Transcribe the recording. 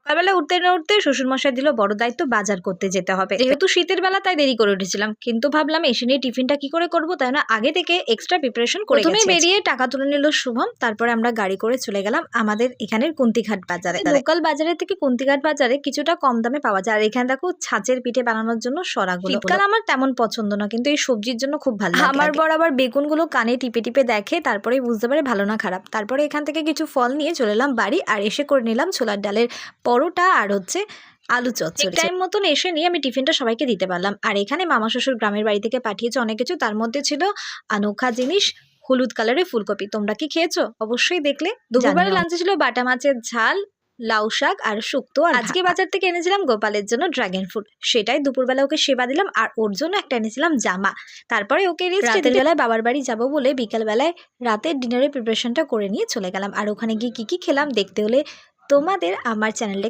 সকালবেলা উঠতে না উঠতে শ্বশুরমশাই দিল বড় দায়িত্ব, বাজার করতে যেতে হবে। যেহেতু শীতের বেলা তাই দেরি করে উঠেছিলাম, কিন্তু ভাবলাম এসে নিয়ে টিফিনটা কি করে করবো, তাই না আগে থেকে এক্সট্রা প্রিপারেশন করে প্রথমেই বেরিয়ে টাকা তুলে নিল শুভম। তারপরে আমরা গাড়ি করে চলে গেলাম আমাদের এখানের কুন্তিঘাট বাজারে। লোকাল বাজারের থেকে কুন্তিঘাট বাজারে কিছুটা কম দামে পাওয়া যায়। আর এখানে দেখো ছাঁচের পিঠে বানানোর জন্য সরাগুলো। শীতকাল আমার তেমন পছন্দ না, কিন্তু এই সবজির জন্য খুব ভালো লাগে। আমার বর আবার বেগুনগুলো কানে টিপে টিপে দেখে, তারপরে বুঝতে পারে ভালো না খারাপ। তারপরে এখান থেকে কিছু ফল নিয়ে চলে এলাম বাড়ি, আর এসে করে নিলাম ছোলার ডালের পরোটা আর হচ্ছে আলু চচ্চড়ি। টাইম মতন এসে নিয়ে আমি টিফিনটা সবাইকে দিতে পারলাম। আর এখানে মামা শ্বশুর গ্রামের বাড়ি থেকে পাঠিয়েছে অনেক কিছু, তার মধ্যে ছিল আনোখা জিনিস, হলুদ কালারের ফুলকপি। তোমরা কি খেয়েছো? অবশ্যই দেখলে। দুপুরবেলা লাঞ্চে ছিল বাটা মাছের ঝাল, লাউ শাক আর শুক্তো। আর আজকে বাজার থেকে এনেছিলাম গোপালের জন্য ড্রাগন ফ্রুট, সেটাই দুপুরবেলা ওকে সেবা দিলাম। আর ওর জন্য একটা এনেছিলাম জামা। তারপরে ওকে রাতের বেলায় বাবার বাড়ি যাবো বলে বিকাল বেলায় রাতের ডিনারের প্রিপারেশনটা করে নিয়ে চলে গেলাম। আর ওখানে গিয়ে কি কি খেলাম দেখতে হলে তোমাদের আমার চ্যানেলে